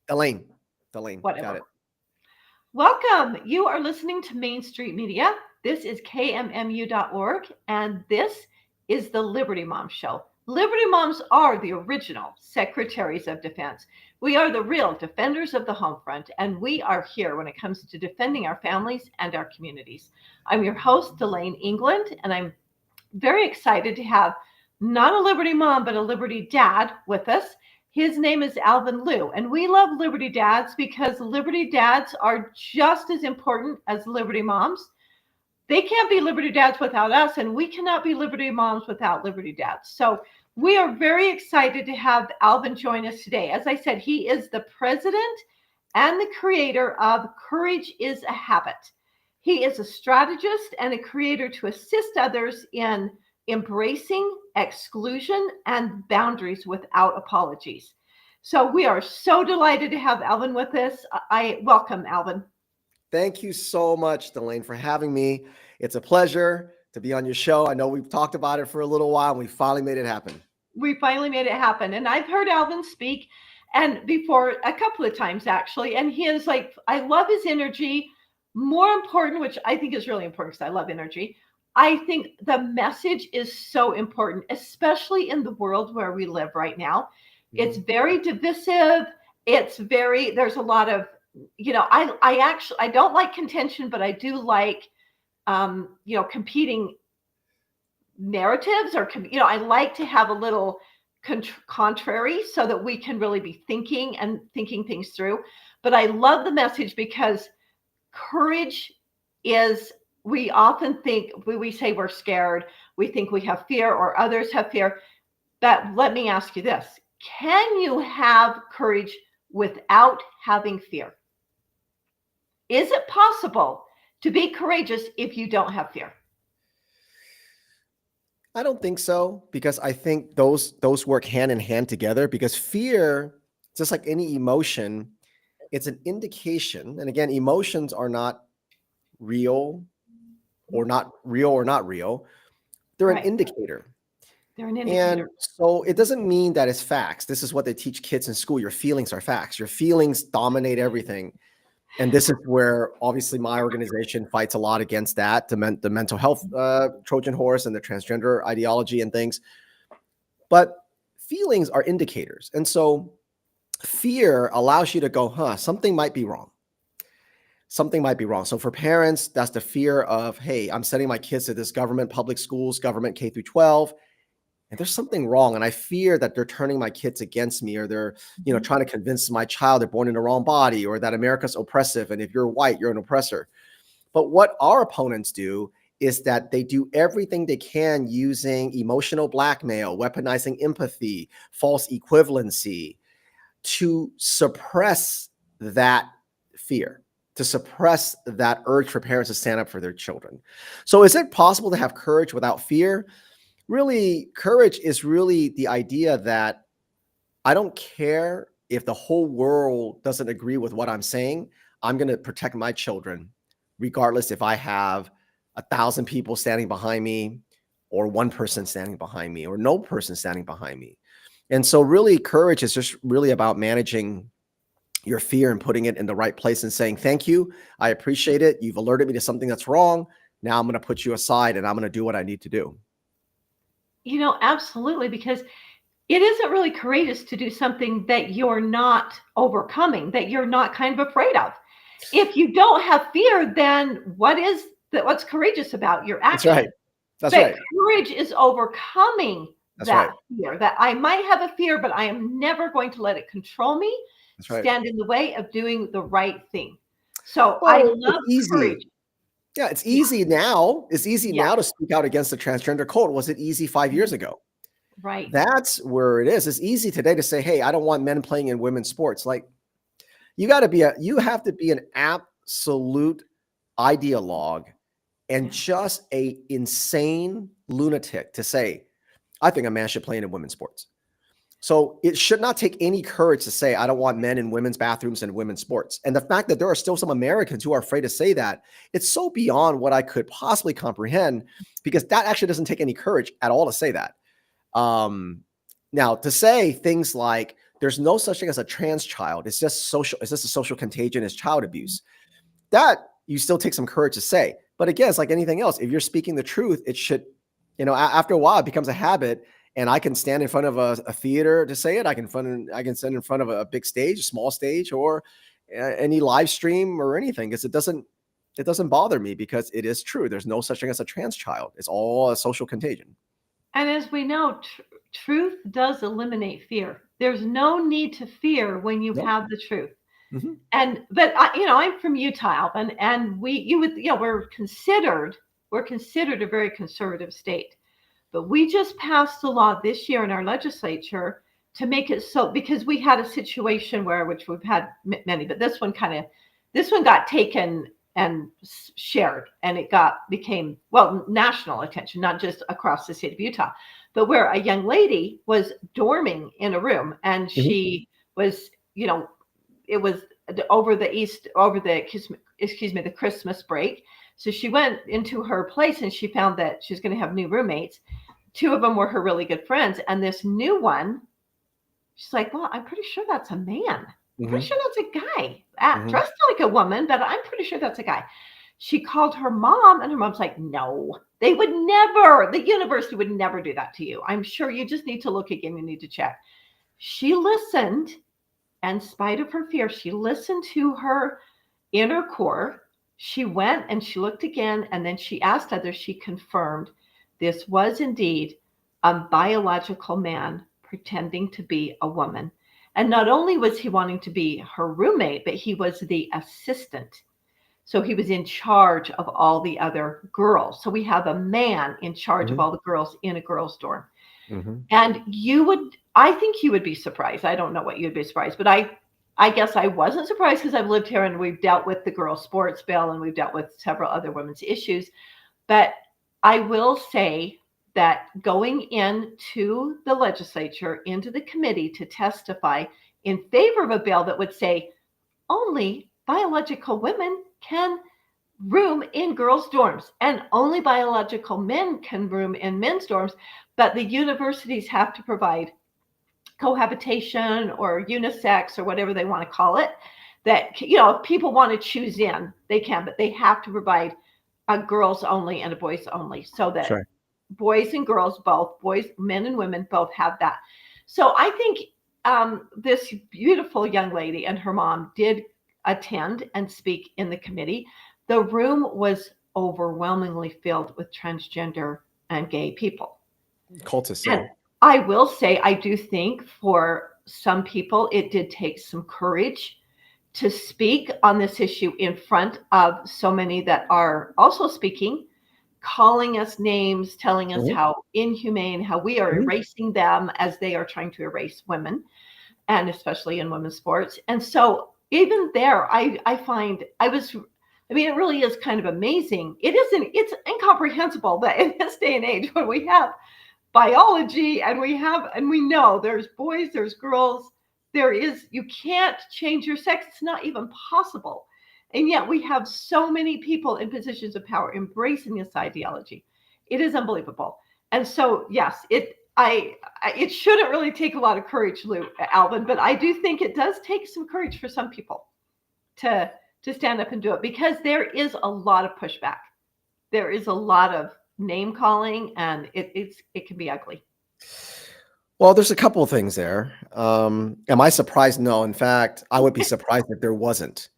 Dalane. Dalane. Got it. Whatever. Welcome. You are listening to Main Street Media. This is KMMU.org, and this is the Liberty Mom Show. Liberty Moms are the original secretaries of defense. We are the real defenders of the home front, and we are here when it comes to defending our families and our communities. I'm your host, Dalane England, and I'm very excited to have not a Liberty Mom, but a Liberty Dad with us. His name is Alvin Liu, and we love Liberty Dads because Liberty Dads are just as important as Liberty Moms. They can't be Liberty Dads without us, and we cannot be Liberty Moms without Liberty Dads. So we are very excited to have Alvin join us today. As I said, he is the president and the creator of Courage is a Habit. He is a strategist and a creator to assist others in embracing exclusion and boundaries without apologies. So we are so delighted to have Alvin with us. I welcome Alvin. Thank you so much, Dalane, for having me. It's a pleasure to be on your show. I know we've talked about it for a little while, and we finally made it happen. We finally made it happen. And I've heard Alvin speak and before a couple of times, actually. And he is like, I love his energy. More important, which I think is really important because I love energy. I think the message is so important, especially in the world where we live right now. It's very divisive. There's a lot of, I don't like contention, but I do like, competing narratives I like to have a little contrary so that we can really be thinking things through. But I love the message because courage is, we often think, we say we're scared, we think we have fear or others have fear. But let me ask you this. Can you have courage without having fear? Is it possible to be courageous if you don't have fear? I don't think so, because I think those work hand in hand together, because fear, just like any emotion, it's an indication. And again, emotions are not real or not real. They're an indicator. They're an indicator. And so it doesn't mean that it's facts. This is what they teach kids in school. Your feelings are facts. Your feelings dominate everything. And this is where obviously my organization fights a lot against that, the mental health Trojan horse and the transgender ideology and things. But feelings are indicators. And so fear allows you to go, something might be wrong. Something might be wrong. So for parents, that's the fear of, hey, I'm sending my kids to this government public schools, government K through 12. And there's something wrong. And I fear that they're turning my kids against me, or they're, trying to convince my child they're born in the wrong body, or that America's oppressive. And if you're white, you're an oppressor. But what our opponents do is that they do everything they can using emotional blackmail, weaponizing empathy, false equivalency to suppress that fear, to suppress that urge for parents to stand up for their children. So is it possible to have courage without fear? Really, courage is really the idea that I don't care if the whole world doesn't agree with what I'm saying. I'm going to protect my children, regardless if I have 1,000 people standing behind me, or one person standing behind me, or no person standing behind me. And so really, courage is just really about managing your fear and putting it in the right place and saying, thank you, I appreciate it. You've alerted me to something that's wrong. Now I'm going to put you aside and I'm going to do what I need to do. Absolutely, because it isn't really courageous to do something that you're not overcoming, that you're not kind of afraid of. If you don't have fear, then what's courageous about your action? That's right. That's right. Courage is overcoming fear, that I might have a fear, but I am never going to let it control me, stand in the way of doing the right thing. So I love courage. Yeah, it's easy now. It's easy now to speak out against the transgender cult. Was it easy 5 years ago? Right. That's where it is. It's easy today to say, hey, I don't want men playing in women's sports. Like, you have to be an absolute ideologue and just a insane lunatic to say, I think a man should play in women's sports. So it should not take any courage to say, I don't want men in women's bathrooms and women's sports. And the fact that there are still some Americans who are afraid to say that, it's so beyond what I could possibly comprehend, because that actually doesn't take any courage at all to say that. Now, to say things like, there's no such thing as a trans child. It's just social. It's just a social contagion. It's child abuse. That you still take some courage to say. But again, it's like anything else. If you're speaking the truth, it should, after a while, it becomes a habit. And I can stand in front of a theater to say it. I can stand in front of a big stage, a small stage, or any live stream or anything, because it doesn't bother me, because it is true. There's no such thing as a trans child. It's all a social contagion. And as we know, truth does eliminate fear. There's no need to fear when you Nope. have the truth. Mm-hmm. But I'm from Utah, and we're considered a very conservative state. But we just passed a law this year in our legislature to make it so, because we had a situation which we've had many, but this one got taken and shared, and it became national attention, not just across the state of Utah, but where a young lady was dorming in a room, and she was, it was over the Christmas break. So she went into her place and she found that she was going to have new roommates. 2 of them were her really good friends. And this new one, she's like, well, I'm pretty sure that's a man. I'm pretty sure that's a guy dressed like a woman, but I'm pretty sure that's a guy. She called her mom, and her mom's like, no, they would never, the university would never do that to you. I'm sure you just need to look again. You need to check. She listened, and in spite of her fear, she listened to her inner core. She went and she looked again, and then she asked others. She confirmed this was indeed a biological man pretending to be a woman. And not only was he wanting to be her roommate, but he was the assistant. So he was in charge of all the other girls. So we have a man in charge of all the girls in a girls' dorm. And I think you would be surprised. I don't know what you'd be surprised, but I guess I wasn't surprised, because I've lived here and we've dealt with the girls' sports bill and we've dealt with several other women's issues. But I will say that going into the legislature, into the committee to testify in favor of a bill that would say only biological women can room in girls' dorms and only biological men can room in men's dorms, but the universities have to provide cohabitation or unisex or whatever they want to call it, that, if people want to choose in, they can, but they have to provide a girls only and a boys only, so that boys and girls, both boys, men and women, both have that. So I think this beautiful young lady and her mom did attend and speak in the committee. The room was overwhelmingly filled with transgender and gay people. Cultists. And I will say, I do think for some people, it did take some courage to speak on this issue in front of so many that are also speaking, calling us names, telling us how inhumane, how we are erasing them as they are trying to erase women, and especially in women's sports. And so even there, I find it really is kind of amazing. It's incomprehensible that in this day and age, when we have biology and we know there's boys, there's girls, you can't change your sex. It's not even possible. And yet we have so many people in positions of power embracing this ideology. It is unbelievable. And so, yes, it shouldn't really take a lot of courage, Alvin, but I do think it does take some courage for some people to stand up and do it, because there is a lot of pushback. There is a lot of name calling, and it can be ugly. Well, there's a couple of things there. Am I surprised? No. In fact, I would be surprised if there wasn't.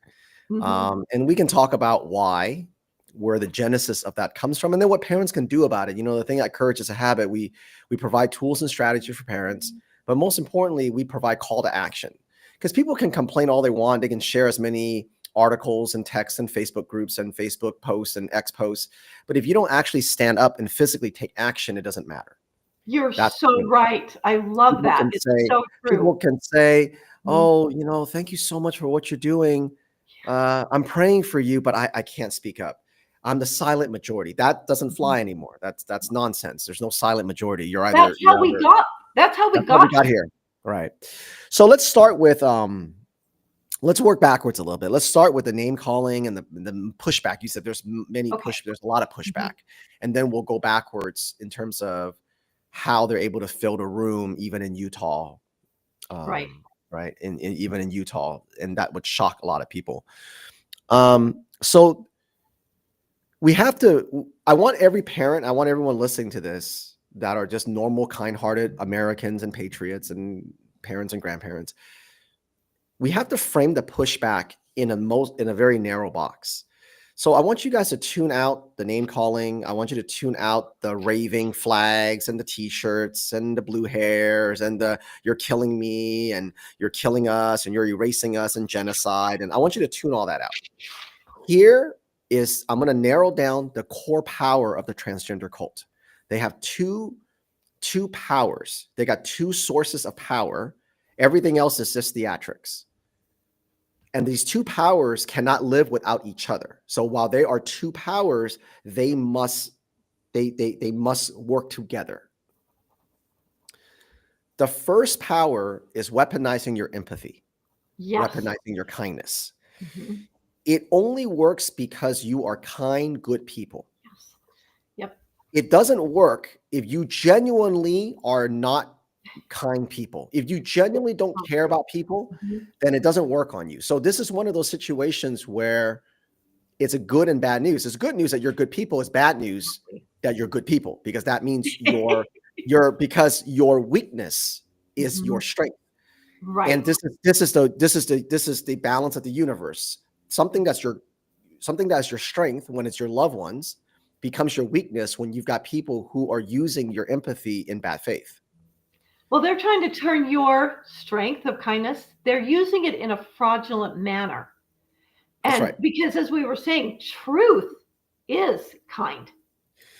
And we can talk about where the genesis of that comes from, and then what parents can do about it. The thing that courage is a habit. We provide tools and strategy for parents, but most importantly, we provide call to action, because people can complain all they want. They can share as many articles and texts and Facebook groups and Facebook posts and X posts, but if you don't actually stand up and physically take action, it doesn't matter. That's so right. I love that. It's so true. People can say, oh, thank you so much for what you're doing. I'm praying for you, but I can't speak up. I'm the silent majority. That doesn't fly anymore. That's nonsense. There's no silent majority. That's how we got here. Right. So let's start with let's work backwards a little bit. Let's start with the name calling and the pushback. You said there's there's a lot of pushback, and then we'll go backwards in terms of how they're able to fill the room, even in Utah. Right. right? Even in Utah, and that would shock a lot of people. So we have to, I want every parent, I want everyone listening to this that are just normal, kind-hearted Americans and patriots and parents and grandparents. We have to frame the pushback in a very narrow box. So I want you guys to tune out the name calling. I want you to tune out the raving flags and the t-shirts and the blue hairs and the you're killing me and you're killing us and you're erasing us and genocide. And I want you to tune all that out. Here is, I'm going to narrow down the core power of the transgender cult. They have two powers. They got two sources of power. Everything else is just theatrics. And these two powers cannot live without each other. So while they are two powers, they must work together. The first power is weaponizing your empathy, weaponizing your kindness. Mm-hmm. It only works because you are kind, good people. Yes. Yep. It doesn't work if you genuinely are not kind people. If you genuinely don't care about people, then it doesn't work on you. So this is one of those situations where it's a good and bad news. It's good news that you're good people. It's bad news that you're good people, because that means because your weakness is your strength. Right. And this is the balance of the universe. Something that's your strength when it's your loved ones becomes your weakness when you've got people who are using your empathy in bad faith. Well, they're trying to turn your strength of kindness, they're using it in a fraudulent manner. And right. Because as we were saying, truth is kind.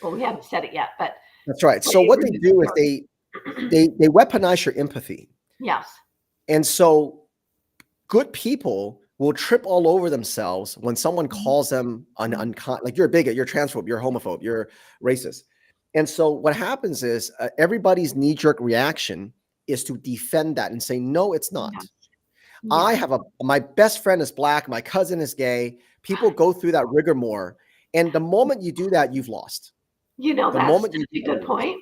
Well, we haven't said it yet, but that's right. So what they do is they weaponize your empathy. Yes. And so good people will trip all over themselves when someone calls them like you're a bigot, you're transphobe, you're homophobe, you're racist. And so what happens is everybody's knee-jerk reaction is to defend that and say, no, it's not. Yeah. My best friend is black. My cousin is gay. People go through that rigmarole. And the moment you do that, you've lost. That's a good point.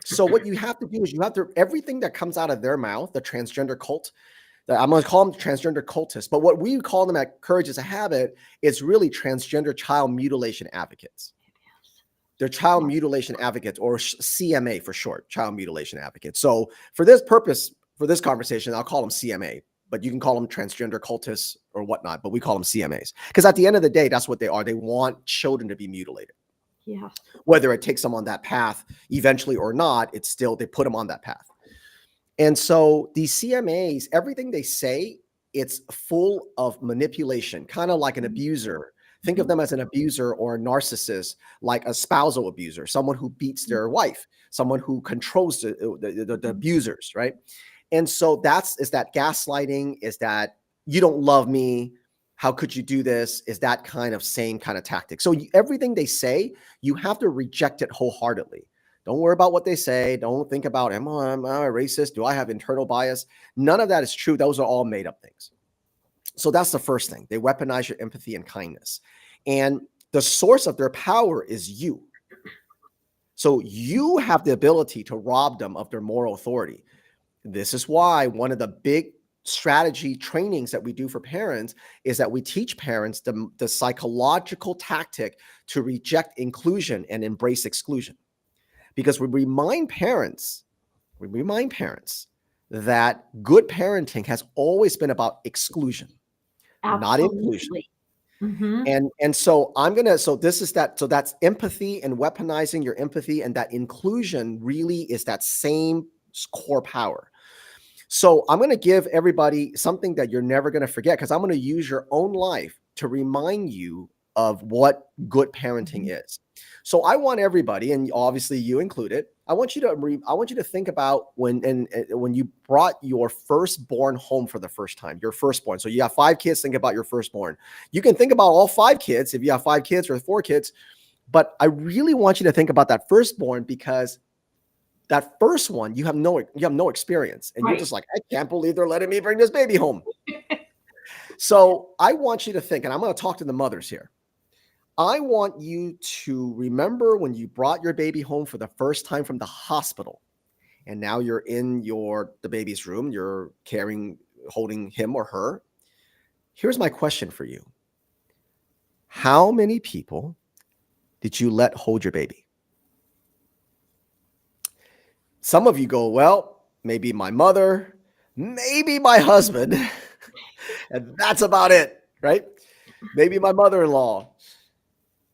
So what you have to do is everything that comes out of their mouth, the transgender cult, I'm going to call them transgender cultists, but what we call them at Courage is a Habit is really transgender child mutilation advocates. They're child mutilation advocates, or CMA for short, child mutilation advocates. So for this purpose, for this conversation, I'll call them CMA, but you can call them transgender cultists or whatnot, but we call them CMAs. Because at the end of the day, that's what they are. They want children to be mutilated. Yeah. Whether it takes them on that path eventually or not, it's still, they put them on that path. And so these CMAs, everything they say, it's full of manipulation, kind of like an abuser. Think of them as an abuser or a narcissist, like a spousal abuser, someone who beats their wife, someone who controls the abusers, right? And so is that gaslighting, is that you don't love me, how could you do this, is that same kind of tactic. So everything they say, you have to reject it wholeheartedly. Don't worry about what they say. Don't think about, am I a racist? Do I have internal bias? None of that is true. Those are all made up things. So that's the first thing. They weaponize your empathy and kindness. And the source of their power is you. So you have the ability to rob them of their moral authority. This is why one of the big strategy trainings that we do for parents is that we teach parents the psychological tactic to reject inclusion and embrace exclusion. Because we remind parents that good parenting has always been about exclusion. Absolutely. Not inclusion. Mm-hmm. And so that's empathy and weaponizing your empathy, and that inclusion really is that same core power. So I'm going to give everybody something that you're never going to forget, because I'm going to use your own life to remind you of what good parenting is. So I want everybody, and obviously you included, I want you to think about when you brought your firstborn home for the first time, your firstborn. So you have 5 kids, think about your firstborn. You can think about all 5 kids if you have 5 kids or 4 kids, but I really want you to think about that firstborn, because that first one, you have no experience, and you're just like, I can't believe they're letting me bring this baby home. So I want you to think, and I'm going to talk to the mothers here. I want you to remember when you brought your baby home for the first time from the hospital, and now you're in the baby's room, you're holding him or her. Here's my question for you. How many people did you let hold your baby? Some of you go, well, maybe my mother, maybe my husband, and that's about it, right? Maybe my mother-in-law.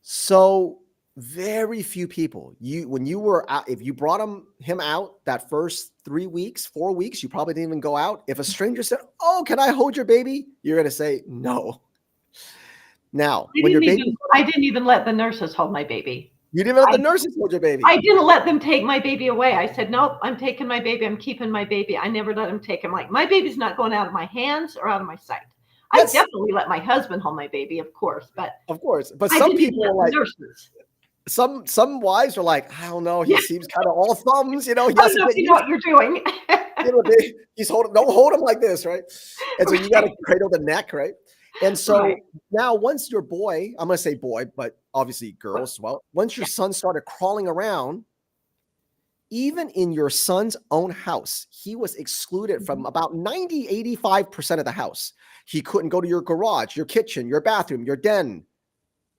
So very few people. When you were out, if you brought him out that first 3 weeks, 4 weeks, you probably didn't even go out. If a stranger said, "Oh, can I hold your baby?" You're going to say no. Now, I didn't even let the nurses hold my baby. You didn't let the nurses hold your baby. I didn't let them take my baby away. I said, nope, I'm taking my baby. I'm keeping my baby. I never let them take him. Like, my baby's not going out of my hands or out of my sight. Yes. I definitely let my husband hold my baby, of course. But some people are like, nurses. Some wives are like, I don't know. He seems kind of all thumbs, you know. I don't know if you know what you're doing. He's don't hold him like this, right? And so you got to cradle the neck, right? And so now once your boy, I'm going to say boy, but obviously girls as well. Once your son started crawling around, even in your son's own house, he was excluded from about 85% of the house. He couldn't go to your garage, your kitchen, your bathroom, your den.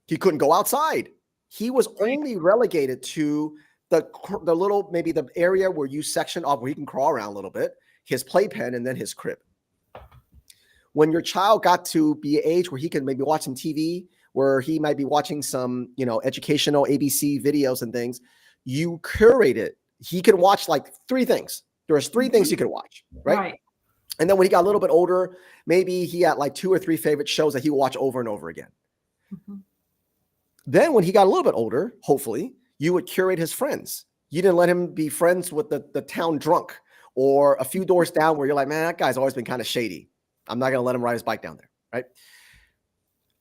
He couldn't go outside. He was only relegated to the little, maybe the area where you section off where he can crawl around a little bit, his playpen, and then his crib. When your child got to be an age where he can maybe watch some TV, where he might be watching some, educational ABC videos and things, you curated. He could watch like 3 things. There's 3 things he could watch, right? And then when he got a little bit older, maybe he had like 2 or 3 favorite shows that he would watch over and over again. Mm-hmm. Then when he got a little bit older, hopefully, you would curate his friends. You didn't let him be friends with the town drunk or a few doors down where you're like, man, that guy's always been kind of shady. I'm not going to let him ride his bike down there, right?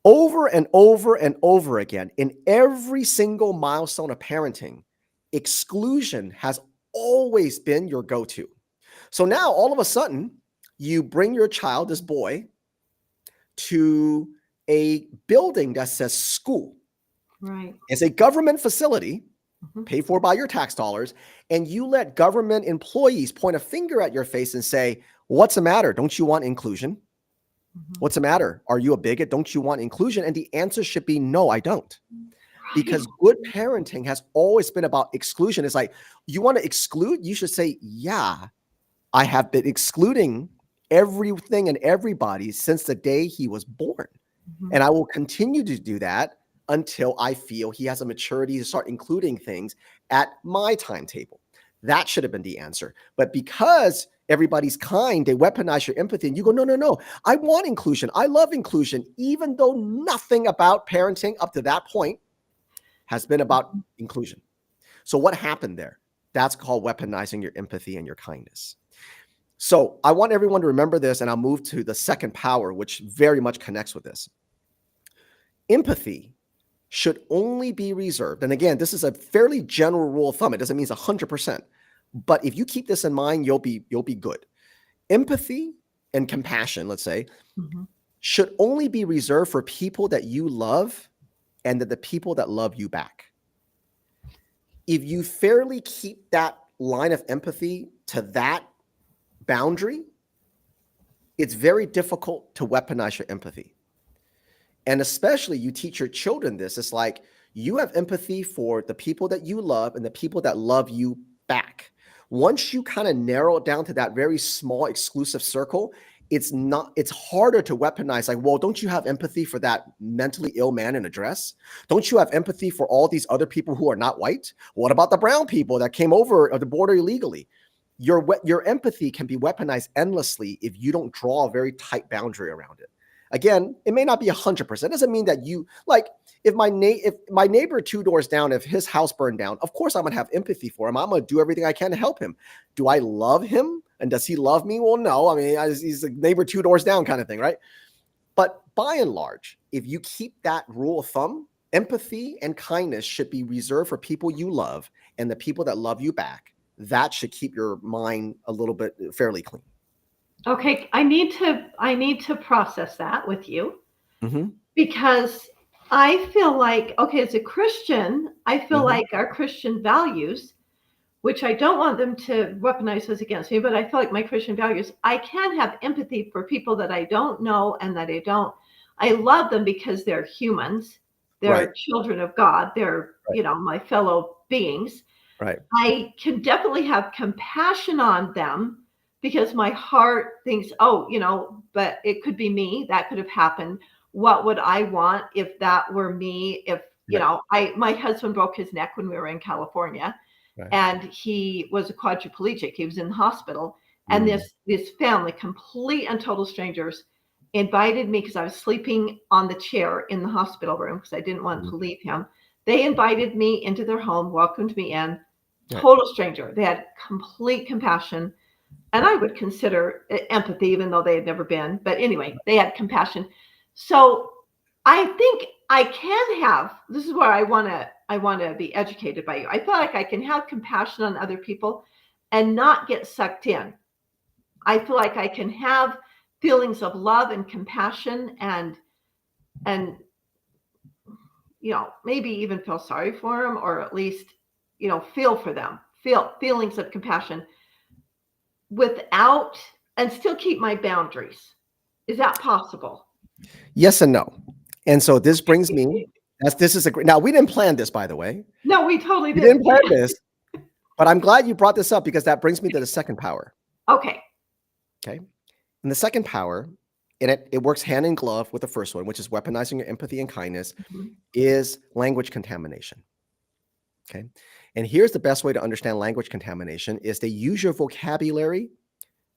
Over and over and over again, in every single milestone of parenting, exclusion has always been your go-to. So now all of a sudden, you bring your child, this boy, to a building that says school. Right. It's a government facility paid for by your tax dollars, and you let government employees point a finger at your face and say, what's the matter? Don't you want inclusion? What's the matter? Are you a bigot? Don't you want inclusion? And the answer should be no, I don't. Because good parenting has always been about exclusion. It's like, you want to exclude? You should say, yeah, I have been excluding everything and everybody since the day he was born. And I will continue to do that until I feel he has a maturity to start including things at my timetable. That should have been the answer. But because everybody's kind, they weaponize your empathy, and you go, no, I want inclusion. I love inclusion, even though nothing about parenting up to that point has been about inclusion. So what happened there? That's called weaponizing your empathy and your kindness. So I want everyone to remember this, and I'll move to the second power, which very much connects with this. Empathy should only be reserved. And again, this is a fairly general rule of thumb. It doesn't mean it's 100%. But if you keep this in mind, you'll be good. Empathy and compassion, let's say, should only be reserved for people that you love and the people that love you back. If you fairly keep that line of empathy to that boundary, it's very difficult to weaponize your empathy. And especially you teach your children this. It's like you have empathy for the people that you love and the people that love you back. Once you kind of narrow it down to that very small exclusive circle, it's harder to weaponize. Like, well, don't you have empathy for that mentally ill man in a dress? Don't you have empathy for all these other people who are not white? What about the brown people that came over the border illegally? Your empathy can be weaponized endlessly if you don't draw a very tight boundary around it. Again, it may not be 100%. It doesn't mean that you, like, if my neighbor 2 doors down, if his house burned down, of course I'm going to have empathy for him. I'm going to do everything I can to help him. Do I love him? And does he love me? Well, no. I mean, he's a neighbor 2 doors down kind of thing, right? But by and large, if you keep that rule of thumb, empathy and kindness should be reserved for people you love and the people that love you back. That should keep your mind a little bit fairly clean. Okay, I need to process that with you because I feel like, okay, as a Christian, I feel like our Christian values which I don't want them to weaponize this against me, but I feel like my Christian values, I can have empathy for people that I don't know and that I love them because they're humans. They're Right. children of God. They're, Right. my fellow beings. Right. I can definitely have compassion on them because my heart thinks, oh, but it could be me. That could have happened. What would I want if that were me? If, Right. my husband broke his neck when we were in California, Right. and he was a quadriplegic. He was in the hospital. And this family, complete and total strangers, invited me because I was sleeping on the chair in the hospital room because I didn't want to leave him. They invited me into their home, welcomed me in. Total stranger. They had complete compassion, and I would consider empathy, even though they had never been. But anyway, they had compassion. So I think I can have. This is where I want to be educated by you. I feel like I can have compassion on other people and not get sucked in. I feel like I can have feelings of love and compassion and maybe even feel sorry for them, or at least feel for them, feel feelings of compassion without, and still keep my boundaries. Is that possible? Yes and no. And so this brings me, this is a great, now we didn't plan this, by the way. No, we totally We didn't. didn't plan this, but I'm glad you brought this up because that brings me to the second power. Okay. And the second power, and it works hand in glove with the first one, which is weaponizing your empathy and kindness, is language contamination. Okay. And here's the best way to understand language contamination is they use your vocabulary,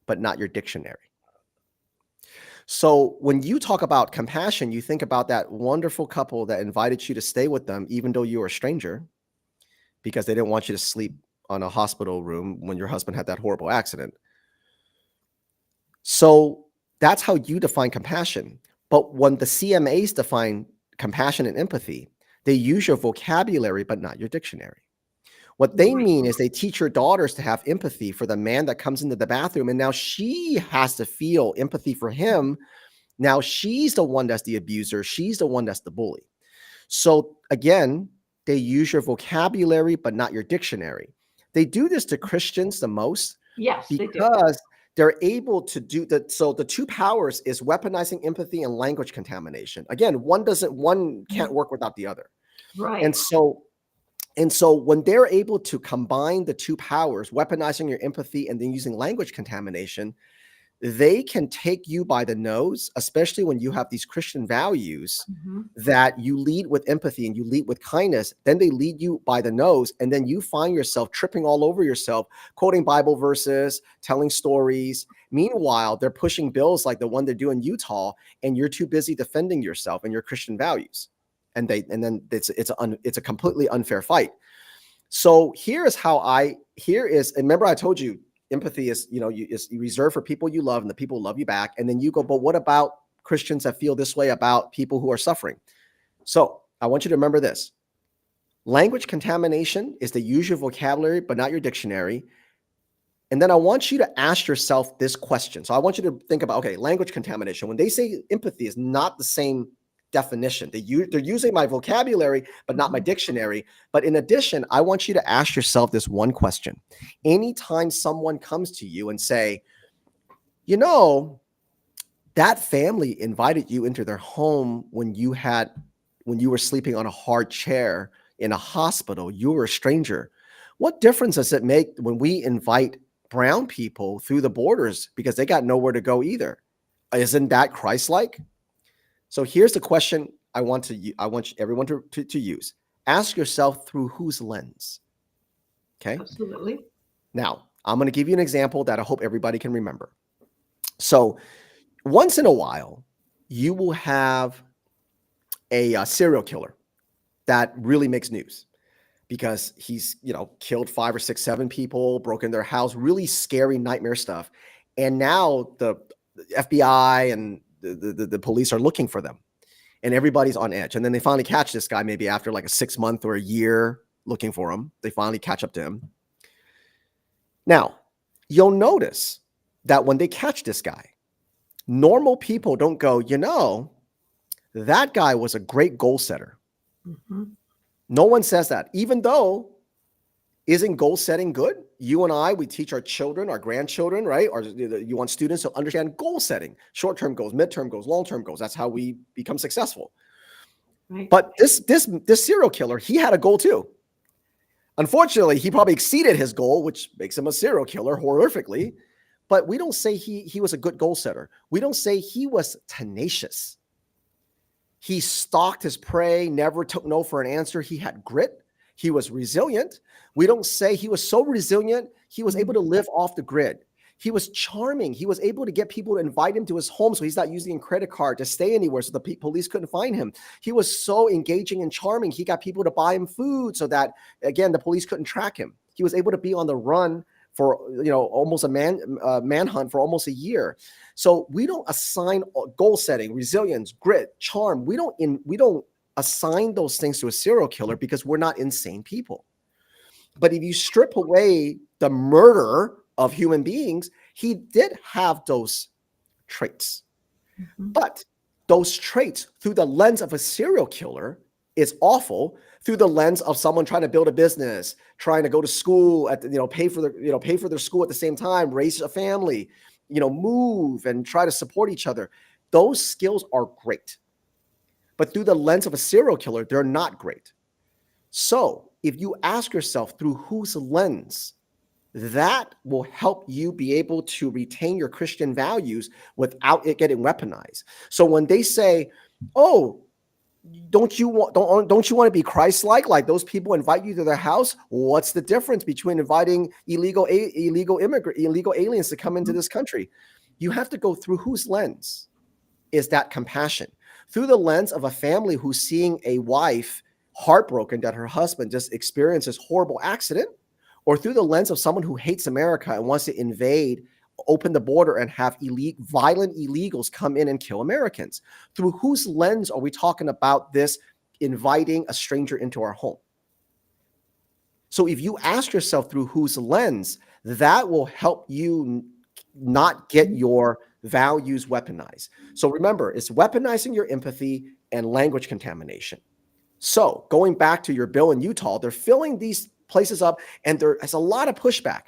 but not your dictionary. So when you talk about compassion, you think about that wonderful couple that invited you to stay with them, even though you were a stranger, because they didn't want you to sleep on a hospital room when your husband had that horrible accident. So that's how you define compassion. But when the CMAs define compassion and empathy, they use your vocabulary, but not your dictionary. What they mean is they teach your daughters to have empathy for the man that comes into the bathroom, and now she has to feel empathy for him. Now she's the one that's the abuser. She's the one that's the bully. So again, they use your vocabulary, but not your dictionary. They do this to Christians the most. Yes, because they're able to do that. So the two powers is weaponizing empathy and language contamination. Again, one can't work without the other. Right. And so when they're able to combine the two powers, weaponizing your empathy and then using language contamination, they can take you by the nose, especially when you have these Christian values that you lead with empathy and you lead with kindness. Then they lead you by the nose, and then you find yourself tripping all over yourself, quoting Bible verses, telling stories. Meanwhile, they're pushing bills like the one they do in Utah, and you're too busy defending yourself and your Christian values. And then it's a completely unfair fight. So remember I told you, empathy is, is reserved for people you love and the people who love you back. And then you go, but what about Christians that feel this way about people who are suffering? So I want you to remember this. Language contamination is to use your vocabulary, but not your dictionary. And then I want you to ask yourself this question. So I want you to think about, okay, language contamination. When they say empathy is not the same definition. They're using my vocabulary, but not my dictionary. But in addition, I want you to ask yourself this one question. Anytime someone comes to you and say, that family invited you into their home when you were sleeping on a hard chair in a hospital, you were a stranger. What difference does it make when we invite brown people through the borders because they got nowhere to go either? Isn't that Christ-like? So here's the question I want everyone to use. Ask yourself, through whose lens? Okay. Absolutely. Now, I'm going to give you an example that I hope everybody can remember. So once in a while, you will have a serial killer that really makes news because he's, killed 5 or 6, 7 people, broken their house, really scary nightmare stuff. And now the FBI and the police are looking for them, and everybody's on edge. And then they finally catch this guy, maybe after like a 6 month or a year looking for him. They finally catch up to him. Now, you'll notice that when they catch this guy, normal people don't go, that guy was a great goal setter. No one says that, even though Isn't goal setting good? You and I, we teach our children, our grandchildren, right? Or you want students to understand goal setting, short-term goals, midterm goals, long-term goals. That's how we become successful. Right. But this serial killer, he had a goal too. Unfortunately, he probably exceeded his goal, which makes him a serial killer horrifically. But we don't say he was a good goal setter. We don't say he was tenacious. He stalked his prey, never took no for an answer. He had grit. He was resilient. We don't say he was so resilient, he was able to live off the grid. He was charming. He was able to get people to invite him to his home so he's not using a credit card to stay anywhere so the police couldn't find him. He was so engaging and charming. He got people to buy him food so that, again, the police couldn't track him. He was able to be on the run for, almost a manhunt for almost a year. So we don't assign goal setting, resilience, grit, charm. We don't assign those things to a serial killer because we're not insane people. But if you strip away the murder of human beings, he did have those traits. Mm-hmm. But those traits through the lens of a serial killer is awful. Through the lens of someone trying to build a business, trying to go to school, pay for their school at the same time, raise a family, move and try to support each other. Those skills are great. But through the lens of a serial killer, they're not great. So if you ask yourself through whose lens, that will help you be able to retain your Christian values without it getting weaponized. So when they say, "Oh, don't you want to be Christ-like? Like those people invite you to their house. What's the difference between inviting illegal aliens to come into this country?" You have to go through whose lens is that compassion? Through the lens of a family who's seeing a wife heartbroken that her husband just experienced this horrible accident, or through the lens of someone who hates America and wants to invade, open the border and have violent illegals come in and kill Americans. Through whose lens are we talking about this inviting a stranger into our home? So if you ask yourself through whose lens, that will help you not get your values weaponized. So remember, it's weaponizing your empathy and language contamination. So going back to your bill in Utah, they're filling these places up and there's a lot of pushback.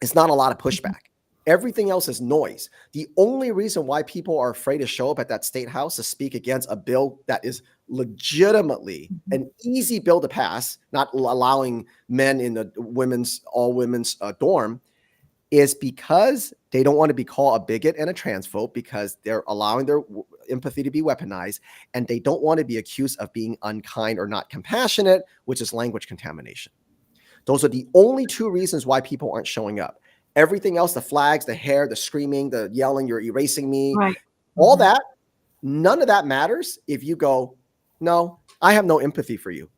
It's not a lot of pushback. Everything else is noise. The only reason why people are afraid to show up at that state house to speak against a bill that is legitimately an easy bill to pass, not allowing men in the all women's dorm, is because they don't want to be called a bigot and a transphobe because they're allowing their empathy to be weaponized, and they don't want to be accused of being unkind or not compassionate, which is language contamination. Those are the only two reasons why people aren't showing up. Everything else, the flags, the hair, the screaming, the yelling, you're erasing me, right. All that, none of that matters if you go, "No, I have no empathy for you.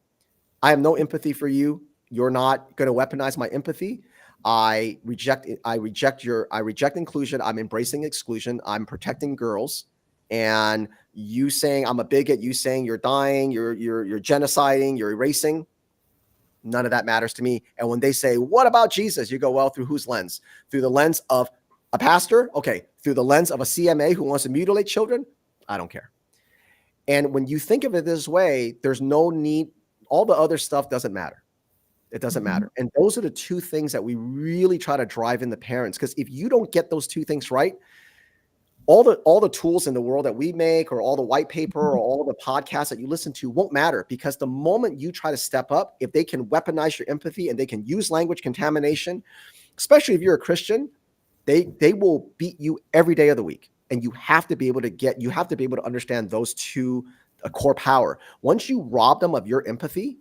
I have no empathy for you. You're not going to weaponize my empathy. I reject inclusion. I'm embracing exclusion. I'm protecting girls. And you saying I'm a bigot, you saying you're dying, you're genociding, you're erasing. None of that matters to me." And when they say, "What about Jesus?" you go, "Well, through whose lens? Through the lens of a pastor? Okay. Through the lens of a CMA who wants to mutilate children? I don't care." And when you think of it this way, there's no need. All the other stuff doesn't matter. It doesn't matter. And those are the two things that we really try to drive in the parents. Because if you don't get those two things right, all the tools in the world that we make, or all the white paper, or all the podcasts that you listen to won't matter, because the moment you try to step up, if they can weaponize your empathy and they can use language contamination, especially if you're a Christian, they will beat you every day of the week. And you have to be able to understand those two core power. Once you rob them of your empathy,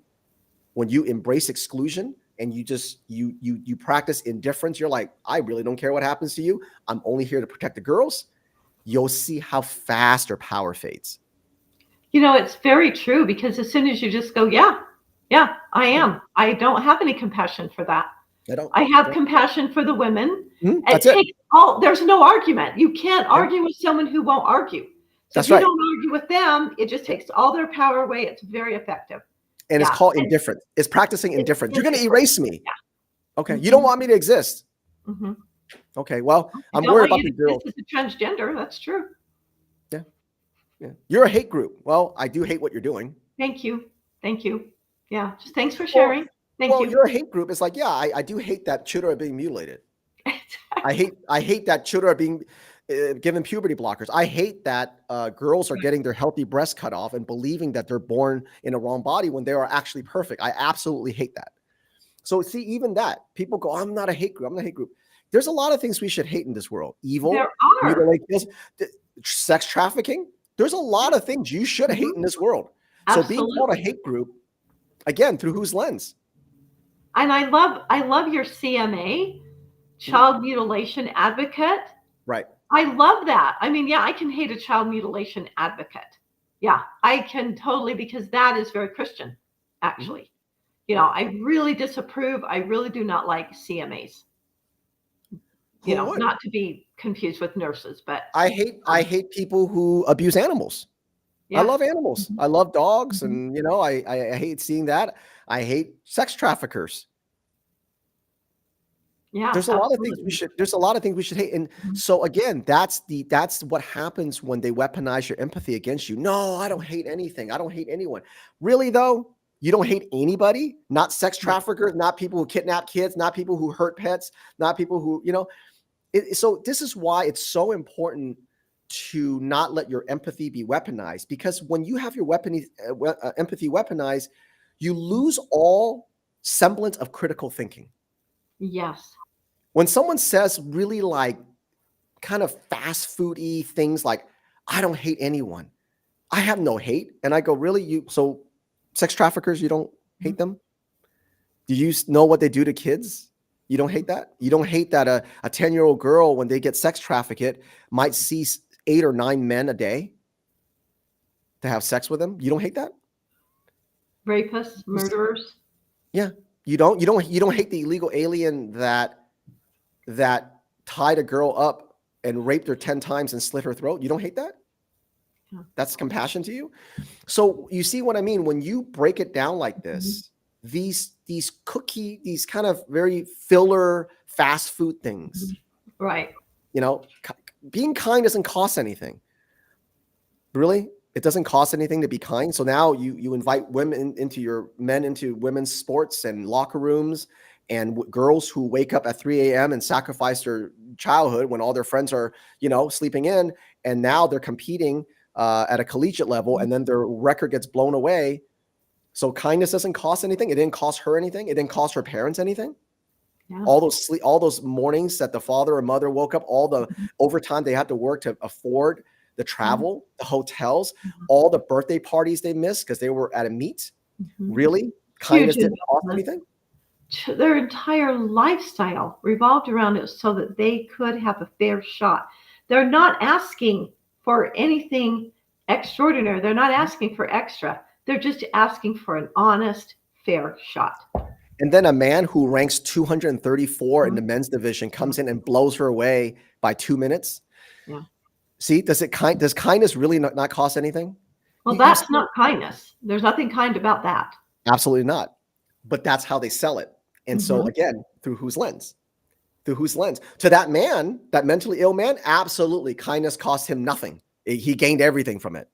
when you embrace exclusion and you practice indifference, you're like, "I really don't care what happens to you. I'm only here to protect the girls." You'll see how fast their power fades. It's very true, because as soon as you just go, yeah, I am. I don't have any compassion for that. I have compassion for the women. That's it. There's no argument. You can't argue with someone who won't argue. So if you don't argue with them, it just takes all their power away. It's very effective. And it's called indifference. It's practicing indifference. You're going to erase me. Yeah. Okay. You don't want me to exist. Mm-hmm. Okay. Well, I'm worried about the girl. This is a transgender. That's true. Yeah. You're a hate group. Well, I do hate what you're doing. Thank you. Yeah. Just thanks for sharing. Thank Well, you. you're a hate group. It's like, yeah, I do hate that children are being mutilated. I hate that children are being given puberty blockers. I hate that girls are getting their healthy breasts cut off and believing that they're born in a wrong body when they are actually perfect. I absolutely hate that. So see, even that, people go, I'm not a hate group. I'm not a hate group. There's a lot of things we should hate in this world. Evil, There are. sex trafficking. There's a lot of things you should hate in this world. So being called a Absolutely. hate group, again, through whose lens? And I love your CMA, child mutilation advocate. Right. I love that. I mean, yeah, I can hate a child mutilation advocate. Yeah, I can totally, because that is very Christian, actually. You know, I really disapprove. I really do not like CMAs. You Who know, would? not to be confused with nurses, but I hate people who abuse animals. I yes. love animals. I love dogs, and I hate seeing that. I hate sex traffickers. Yeah, There's a lot of things absolutely. there's a lot of things we should hate. And so again, that's what happens when they weaponize your empathy against you. No, I don't hate anything. I don't hate anyone. Really though? You don't hate anybody? Not sex traffickers, not people who kidnap kids, not people who hurt pets, not people who, so this is why it's so important to not let your empathy be weaponized, because when you have your empathy weaponized, you lose all semblance of critical thinking. Yes. When someone says really like kind of fast foody things like, I don't hate anyone, I have no hate. And I go, really? So sex traffickers, you don't hate them? Do you know what they do to kids? You don't hate that? You don't hate that a 10-year-old girl, when they get sex trafficked, might see 8 or 9 men a day to have sex with them? You don't hate that? Rapists, murderers. Yeah. You don't hate the illegal alien that tied a girl up and raped her 10 times and slit her throat? You don't hate that? Yeah. That's compassion to you? So you see what I mean? When you break it down like this, these kind of very filler fast food things, Right. Being kind doesn't cost anything. Really? It doesn't cost anything to be kind. So now you invite men into women's sports and locker rooms, and girls who wake up at 3 a.m. and sacrifice their childhood when all their friends are, sleeping in, and now they're competing at a collegiate level, and then their record gets blown away. So kindness doesn't cost anything. It didn't cost her anything. It didn't cost her parents anything. Yeah. All those mornings that the father or mother woke up, all the overtime they had to work to afford the travel, the hotels, all the birthday parties they missed because they were at a meet. Really? Kindness didn't cost anything? Their entire lifestyle revolved around it so that they could have a fair shot. They're not asking for anything extraordinary. They're not asking for extra. They're just asking for an honest, fair shot. And then a man who ranks 234 in the men's division comes in and blows her away by 2 minutes. Yeah. See, does kindness really not cost anything? Well, that's not kindness. There's nothing kind about that. Absolutely not. But that's how they sell it. And so again, through whose lens? Through whose lens? To that man, that mentally ill man, absolutely, kindness cost him nothing. He gained everything from it.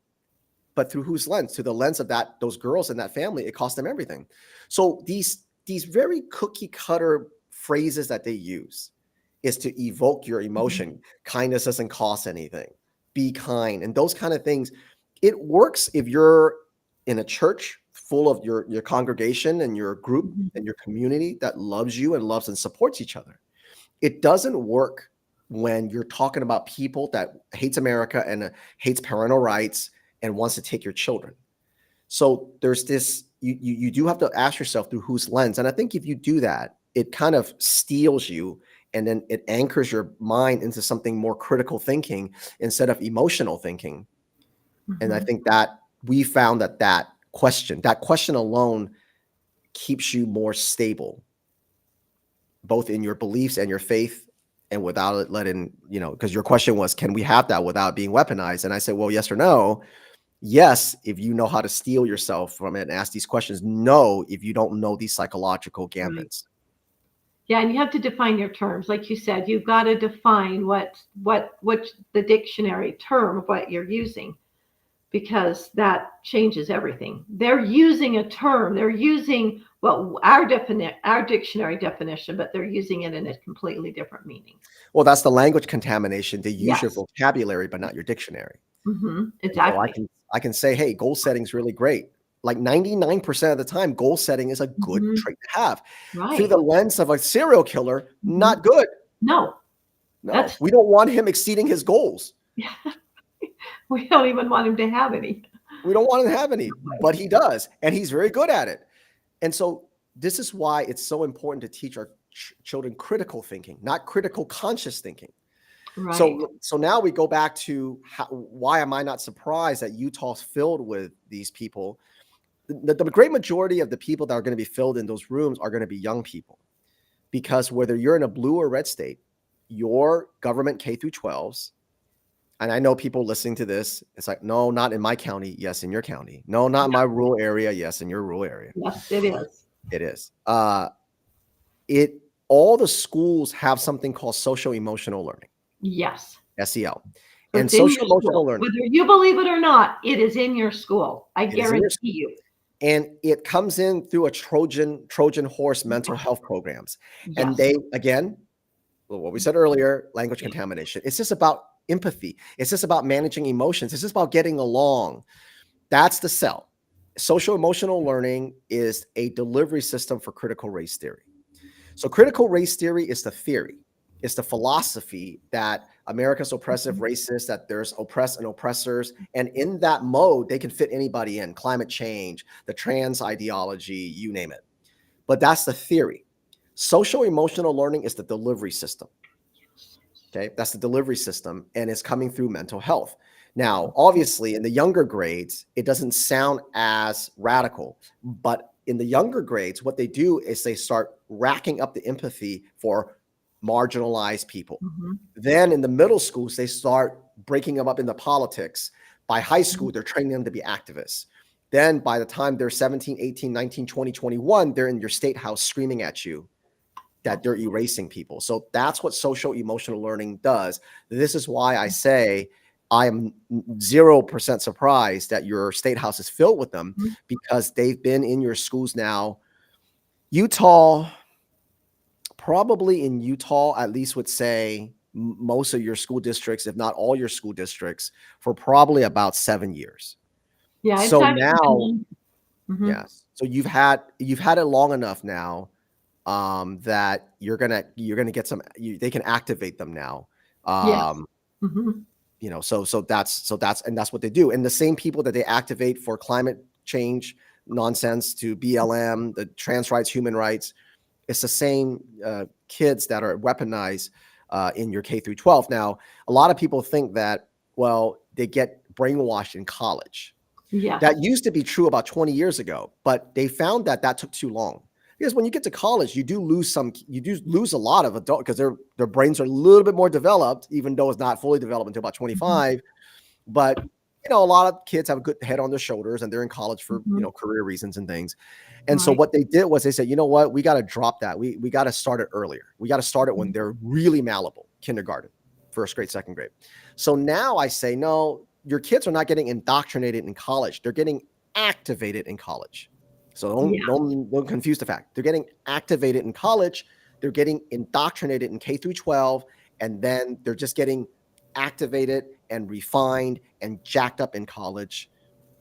But through whose lens? To the lens of those girls in that family, it cost them everything. So these very cookie cutter phrases that they use is to evoke your emotion. Kindness doesn't cost anything. Be kind. And those kind of things. It works if you're in a church full of your congregation and your group and your community that loves you and loves and supports each other. It doesn't work when you're talking about people that hates America and hates parental rights and wants to take your children. So there's this, you do have to ask yourself through whose lens. And I think if you do that, it kind of steals you, and then it anchors your mind into something more critical thinking instead of emotional thinking. And I think that we found that question alone keeps you more stable, both in your beliefs and your faith, and without it letting, because your question was, can we have that without being weaponized? And I said, well, yes or no. Yes, if you know how to steel yourself from it and ask these questions. No, if you don't know these psychological gambits. Yeah, and you have to define your terms. Like you said, you've got to define what the dictionary term of what you're using, because that changes everything. They're using a term. They're using Well, our dictionary definition, but they're using it in a completely different meaning. Well, that's the language contamination. They use your Yes. vocabulary, but not your dictionary. And so Exactly. I can say, hey, goal setting is really great. Like 99% of the time, goal setting is a good trait to have. Through Right. the lens of a serial killer, not good. No, No, we don't want him exceeding his goals. we don't even want him to have any. We don't want him to have any, but he does, and he's very good at it. And so this is why it's so important to teach our children critical thinking, not critical conscious thinking. Right. So now we go back to why am I not surprised that Utah's filled with these people? The great majority of the people that are going to be filled in those rooms are going to be young people, because whether you're in a blue or red state, your government K through 12s, and I know people listening to this, it's like, no, not in my county. Yes, in your county. No, not in my rural area. Yes, in your rural area. Yes, it is. It is. All the schools have something called social emotional learning. Yes. SEL. And social emotional learning. Whether you believe it or not, it is in your school. I guarantee you. And it comes in through a Trojan horse mental health programs. Yes. And they, again, what we said earlier, language contamination. It's just about empathy. It's just about managing emotions. It's just about getting along. That's the SEL. Social emotional learning is a delivery system for critical race theory. So critical race theory is the theory. It's the philosophy that America's oppressive racist, that there's oppressed and oppressors. And in that mode, they can fit anybody in. Climate change, the trans ideology, you name it. But that's the theory. Social emotional learning is the delivery system. Okay, that's the delivery system, and it's coming through mental health. Now, obviously, in the younger grades, it doesn't sound as radical, but in the younger grades, what they do is they start racking up the empathy for marginalized people. Then in the middle schools, they start breaking them up into politics. By high school, they're training them to be activists. Then by the time they're 17, 18, 19, 20, 21, they're in your state house screaming at you that they're erasing people. So that's what social emotional learning does. This is why I say I am 0% surprised that your state house is filled with them, because they've been in your schools now. Utah, probably in Utah, at least would say most of your school districts, if not all your school districts, for probably about 7 years. Yeah. So now, yes. So you've had it long enough now that you're gonna get some. They can activate them now. You know, so that's what they do. And the same people that they activate for climate change nonsense, to BLM, the trans rights, human rights, it's the same kids that are weaponized in your K through 12. Now, a lot of people think that, well, they get brainwashed in college. Yeah, that used to be true about 20 years ago, but they found that took too long. Because when you get to college, you do lose a lot of adult, because their brains are a little bit more developed, even though it's not fully developed until about 25. But you know, a lot of kids have a good head on their shoulders, and they're in college for you know, career reasons and things. And so what they did was they said, you know what, we got to drop that. We got to start it earlier. We got to start it when they're really malleable, kindergarten, first grade, second grade. So now I say, no, your kids are not getting indoctrinated in college. They're getting activated in college. So don't confuse the fact. They're getting activated in college. They're getting indoctrinated in K through 12, and then they're just getting activated and refined and jacked up in college,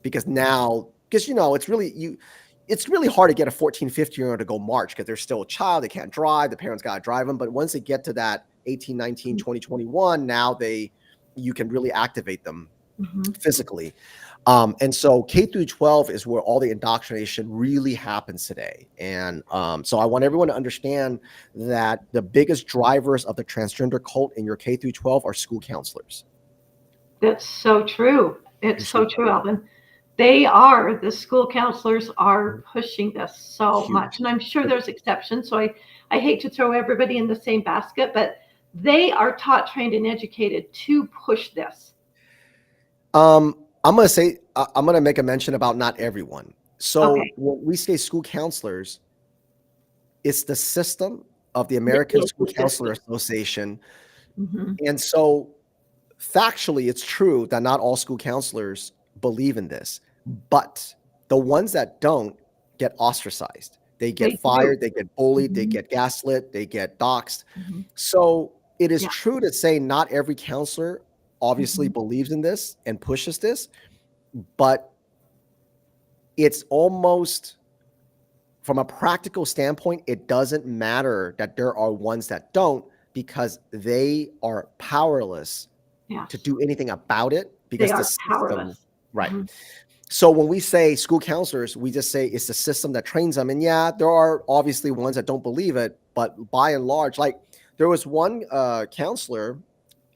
because you know, it's really hard to get a 14, 15-year-old to go march, because they're still a child. They can't drive. The parents got to drive them. But once they get to that 18, 19, 20, 21, now you can really activate them physically. And so K through 12 is where all the indoctrination really happens today. And so I want everyone to understand that the biggest drivers of the transgender cult in your K through 12 are school counselors. That's so true. It's so true, Alvin. The school counselors are pushing this so much. And I'm sure there's exceptions. So I hate to throw everybody in the same basket, but they are taught, trained, and educated to push this. I'm going to make a mention about not everyone. So when we say school counselors, it's the system of the American School Counselor Association. And so factually, it's true that not all school counselors believe in this, but the ones that don't get ostracized. They get They do. fired, they get bullied, they Mhm, get gaslit, they get doxxed. mhm. So it is Yeah. true to say not every counselor obviously Mhm. believes in this and pushes this, but it's almost from a practical standpoint, it doesn't matter that there are ones that don't because they are powerless to Yes. do anything about it They because the are system, powerless. right. Mhm. So when we say school counselors, we just say it's the system that trains them. And yeah, there are obviously ones that don't believe it, but by and large, like there was one counselor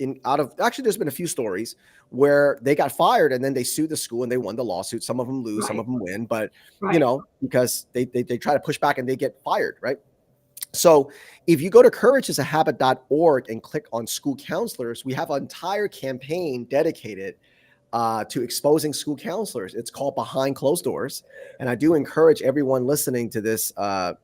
in out of actually there's been a few stories where they got fired and then they sued the school and they won the lawsuit. Some of them lose, some Right. of them win, but Right. because they try to push back and they get fired, right? So if you go to courageisahabit.org and click on school counselors, we have an entire campaign dedicated to exposing school counselors. It's called Behind Closed Doors. And I do encourage everyone listening to this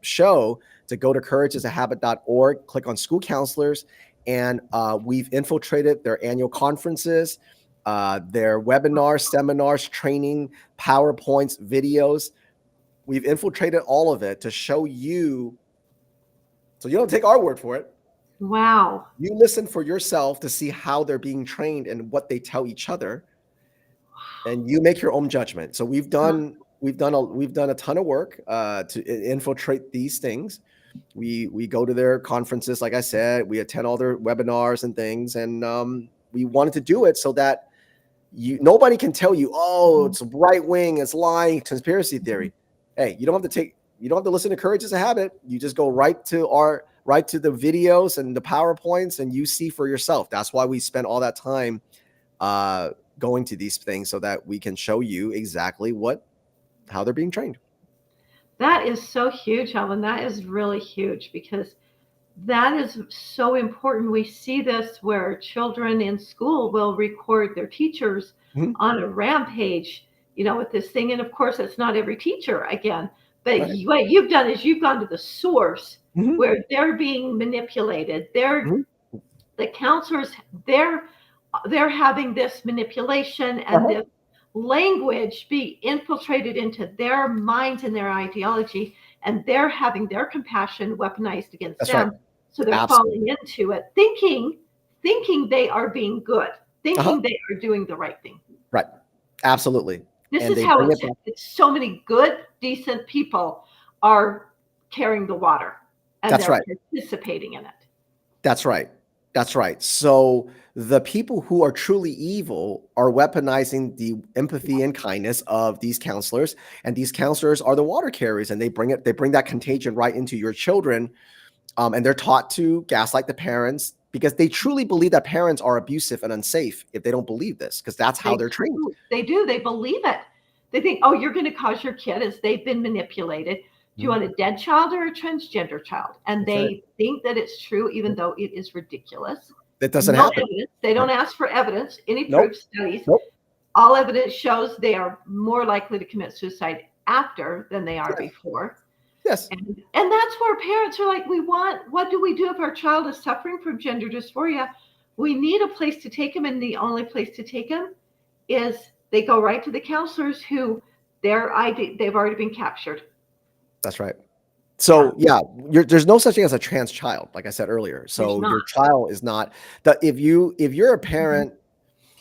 show to go to courageisahabit.org, click on school counselors, and we've infiltrated their annual conferences, their webinars, seminars, training, PowerPoints, videos. We've infiltrated all of it to show you, so you don't take our word for it. Wow. You listen for yourself to see how they're being trained and what they tell each other, and you make your own judgment. So we've done a ton of work to infiltrate these things. We go to their conferences, like I said, we attend all their webinars and things, and we wanted to do it so that nobody can tell you, oh, Mhm. it's right wing, it's lying, conspiracy Mhm. theory. Hey, you don't have to listen to Courage is a Habit. You just go right to the videos and the PowerPoints, and you see for yourself. That's why we spent all that time uh, going to these things so that we can show you exactly how they're being trained. That is so huge, Alvin. That is really huge because that is so important. We see this where children in school will record their teachers Mhm. on a rampage, with this thing. And of course, it's not every teacher again. But Right. what you've done is you've gone to the source Mhm. where they're being manipulated. Mhm. The counselors, they're they're having this manipulation and Uh-huh. this language be infiltrated into their minds and their ideology, and they're having their compassion weaponized against That's right. them. So they're Absolutely. falling into it, thinking they are being good, Uh-huh. thinking they are doing the right thing. Right. Absolutely. This And is they how bring it back. it's so many good, decent people are carrying the water and That's they're right. participating in it. That's right. That's right. So the people who are truly evil are weaponizing the empathy and kindness of these counselors, and these counselors are the water carriers, and they bring that contagion right into your children, and they're taught to gaslight the parents because they truly believe that parents are abusive and unsafe if they don't believe this, because that's how They they're trained. do. They do. They believe it. They think, oh, you're going to cause your kid as they've been manipulated. Do you Mhm. want a dead child or a transgender child? And That's right. they think that it's true, even though it is ridiculous. That doesn't No happen. evidence. They Right. don't ask for evidence, any Nope. proof, studies. Nope. All evidence shows they are more likely to commit suicide after than they are Yes. before. Yes. And that's where parents are like, what do we do if our child is suffering from gender dysphoria? We need a place to take them, and the only place to take them is they go right to the counselors who they've already been captured. That's right. Yeah, So yeah, there's no such thing as a trans child, like I said earlier. there's So not. your child is not that if you're a Mhm. parent,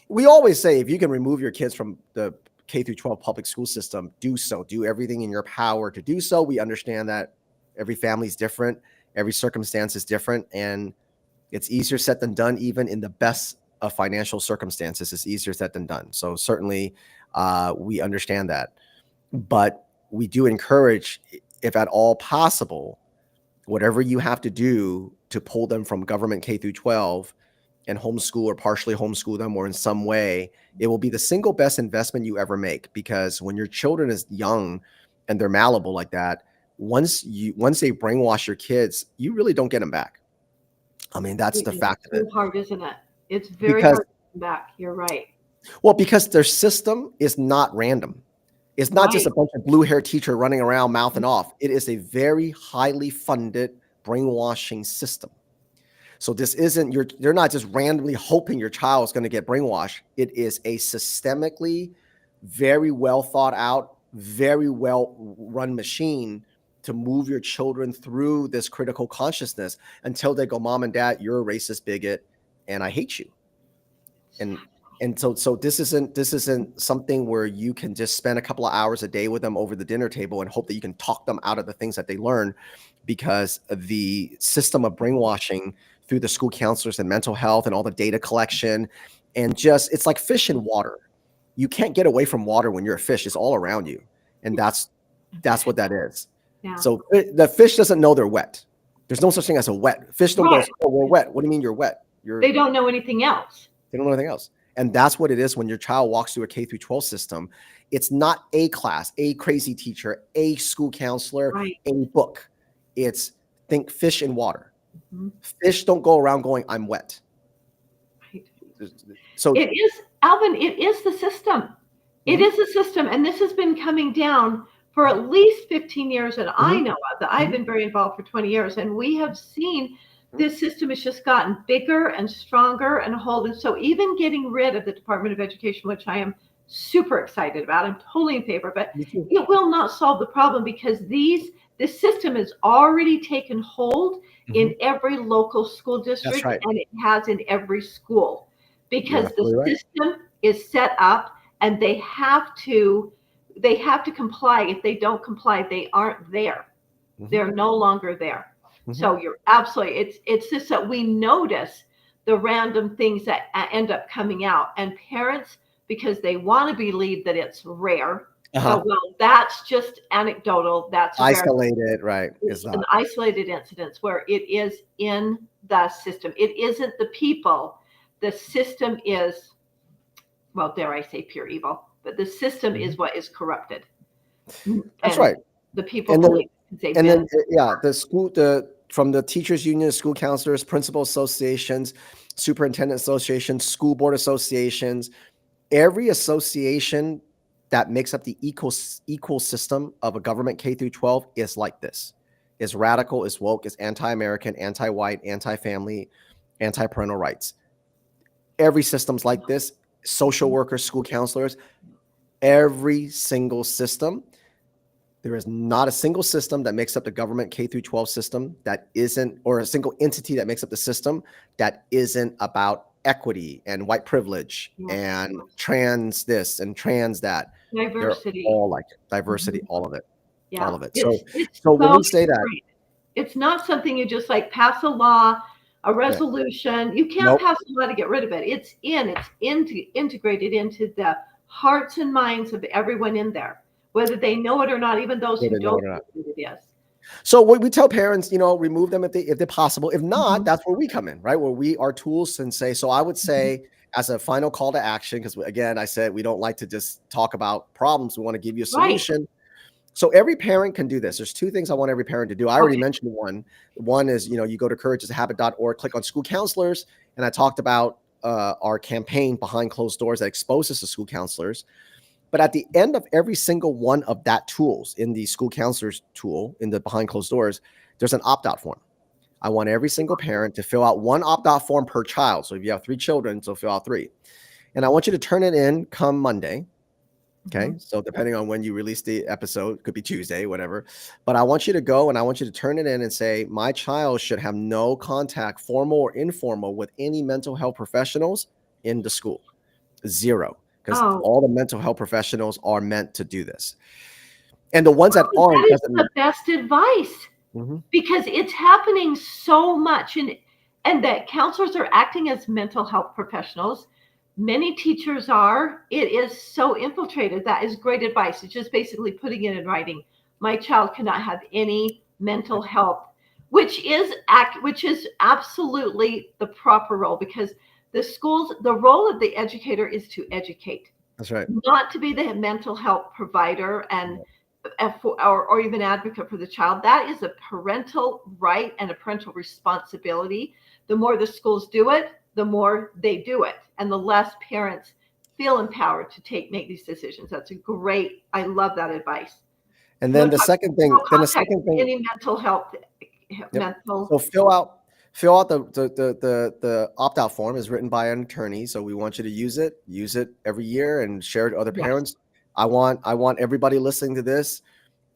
we always say if you can remove your kids from the K through 12 public school system, do so. Do everything in your power to do so. We understand that every family is different, every circumstance is different, and it's easier said than done. Even in the best of financial circumstances, it's easier said than done. So certainly, we understand that, but we do encourage, if at all possible, whatever you have to do to pull them from government K through 12 and homeschool or partially homeschool them or in some way, it will be the single best investment you ever make. Because when your children is young and they're malleable like that, once they brainwash your kids, you really don't get them back. I mean, that's It the is fact of so it. hard, isn't it? It's very Because hard to come back. You're right. because their system is not random. It's not just Right. a bunch of blue hair teacher running around mouthing off. It is a very highly funded brainwashing system. So this isn't they're not just randomly hoping your child is going to get brainwashed. It is a systemically very well thought out, very well run machine to move your children through this critical consciousness until they go, Mom and Dad, you're a racist bigot and I hate you. And so this isn't something where you can just spend a couple of hours a day with them over the dinner table and hope that you can talk them out of the things that they learn, because the system of brainwashing through the school counselors and mental health and all the data collection, and just, it's like fish in water. You can't get away from water when you're a fish. It's all around you. And that's what that is. Yeah. So the fish doesn't know they're wet. There's no such thing as a wet fish. Don't go, oh, we're wet. What do you mean you're wet? They don't know anything else. They don't know anything else. And that's what it is when your child walks through a K through 12 system. It's not a class, a crazy teacher, a school counselor, a book. It's think fish in water. Mm-hmm. Fish don't go around going, I'm wet. Right. So it is, Alvin, it is the system. It is the system. And this has been coming down for at least 15 years that I know of, that I've been very involved for 20 years. And we have seen this system has just gotten bigger and stronger and holding. So even getting rid of the Department of Education, which I am super excited about, I'm totally in favor of it, it will not solve the problem, because this system has already taken hold in every local school district, and it has in every school, because the system is set up and they have to comply. If they don't comply, they aren't there. They're no longer there. So you're absolutely, it's just that we notice the random things that end up coming out, and parents, because they want to believe that it's rare. So, well, that's just anecdotal. That's isolated, right? It's an isolated incident where it is in the system. It isn't the people. The system is, well, dare I say pure evil, but the system is what is corrupted. That's right. The people the school, from the teachers union, school counselors, principal associations, superintendent associations, school board associations, every association that makes up the equal system of a government K through 12 is like this. Is radical, is woke, is anti-American, anti-white, anti-family, anti-parental rights. Every system's like this. Social workers, school counselors, every single system. There is not a single system that makes up the government K through 12 system that isn't, or a single entity that makes up the system that isn't about equity and white privilege and trans this and trans that. Diversity. They're all like it. Diversity, all of it. Yeah. All of it. So when we say that, it's not something you just like pass a law, a resolution. You can't pass a law to get rid of it. It's integrated into the hearts and minds of everyone in there, whether they know it or not, even those who don't know what it is. So we tell parents, remove them if they're possible. If not, that's where we come in, right? Where we are tools and say, so I would say as a final call to action, because again, I said, we don't like to just talk about problems. We want to give you a solution. Right. So every parent can do this. There's two things I want every parent to do. I already mentioned one. One is, you go to courageishabit.org, click on school counselors. And I talked about our campaign behind closed doors that exposes to school counselors. But at the end of every single one of that tools in the school counselors tool, in the behind closed doors, there's an opt-out form. I want every single parent to fill out one opt-out form per child. So if you have 3 children, so fill out 3. And I want you to turn it in come Monday. Okay. So depending on when you release the episode, it could be Tuesday, whatever. But I want you to go and I want you to turn it in and say, my child should have no contact, formal or informal, with any mental health professionals in the school. 0. Because all the mental health professionals are meant to do this. And the ones that aren't. That is the best advice, because it's happening so much. And that counselors are acting as mental health professionals. Many teachers are. It is so infiltrated. That is great advice. It's just basically putting it in writing. My child cannot have any mental health, which is absolutely the proper role, because the role of the educator is to educate. That's right. Not to be the mental health provider or even advocate for the child. That is a parental right and a parental responsibility. The more the schools do it, the more they do it, and the less parents feel empowered to make these decisions. That's I love that advice. And then the second thing, any mental health, So fill out the opt-out form. Is written by an attorney. So we want you to use it every year and share it to other parents. I want everybody listening to this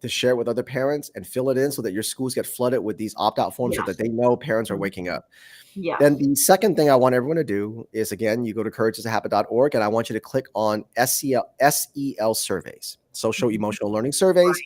to share it with other parents and fill it in so that your schools get flooded with these opt-out forms so Yes. that they know parents are waking up. Yes. Then the second thing I want everyone to do is, again, you go to courageisahabit.org, and I want you to click on SEL surveys, social emotional learning surveys.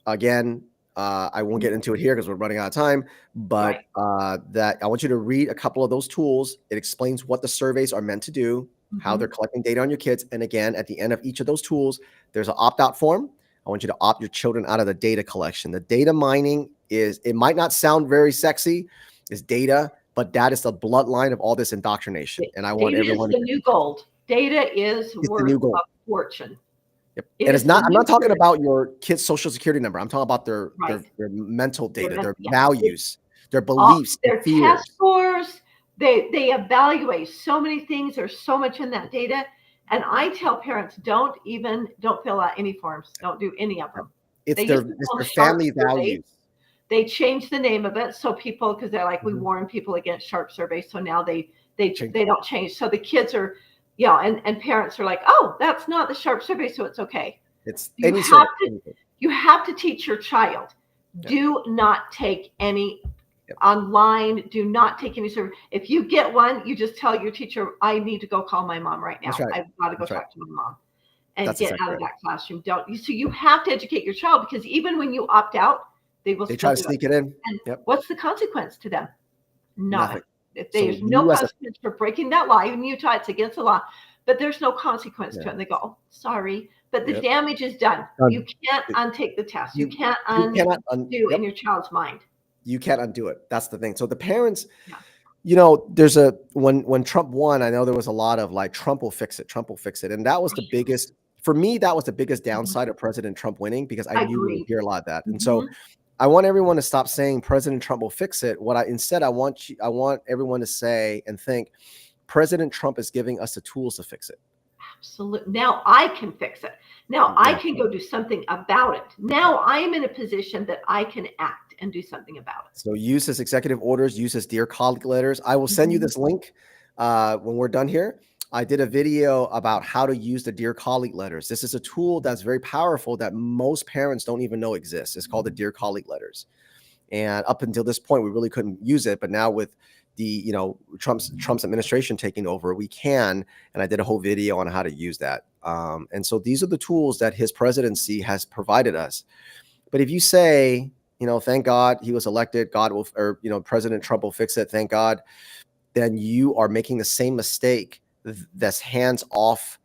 Again, I won't get into it here because we're running out of time, but that I want you to read a couple of those tools. It explains what the surveys are meant to do, how they're collecting data on your kids. And again, at the end of each of those tools, there's an opt-out form. I want you to opt your children out of the data collection. The data mining it might not sound very sexy, is data, but that is the bloodline of all this indoctrination. And I want everyone to. Data is the new gold. Data is worth a fortune. Yep. And it's not, I'm not talking about your kid's social security number. I'm talking about their mental data, their values, their beliefs, their test scores. They evaluate so many things. There's so much in that data. And I tell parents, don't fill out any forms. Don't do any of them. It's their family values. They changed the name of it. So people, because they're like, we warn people against sharp surveys. So now they don't change. So the kids are, and parents are like, oh, that's not the sharp survey. So it's okay. It's you have to teach your child. Do not take any online. Do not take any survey. If you get one, you just tell your teacher, I need to go call my mom right now. I've got to go talk to my mom and get out of that classroom. So you have to educate your child, because even when you opt out, they try to sneak it in. And what's the consequence to them? Nothing. If there's no consequence for breaking that law. In Utah, it's against the law, but there's no consequence to it. And they go, oh, sorry, but the damage is done. You can't untake the test. You can't undo in your child's mind. You can't undo it. That's the thing. So the parents, there's when Trump won, I know there was a lot of like, Trump will fix it. Trump will fix it. And that was the biggest, for me, that was the biggest downside of President Trump winning, because I knew we would hear a lot of that. And so I want everyone to stop saying President Trump will fix it. Instead, I want everyone to say and think, President Trump is giving us the tools to fix it. Absolutely. Now I can fix it. Now I can go do something about it. Now I am in a position that I can act and do something about it. So use his executive orders, use his dear colleague letters. I will send you this link when we're done here. I did a video about how to use the Dear Colleague letters. This is a tool that's very powerful that most parents don't even know exists. It's called the Dear Colleague letters. And up until this point, we really couldn't use it. But now with the, Trump's administration taking over, we can. And I did a whole video on how to use that. And so these are the tools that his presidency has provided us. But if you say, thank God he was elected, President Trump will fix it, thank God, then you are making the same mistake that's hands off,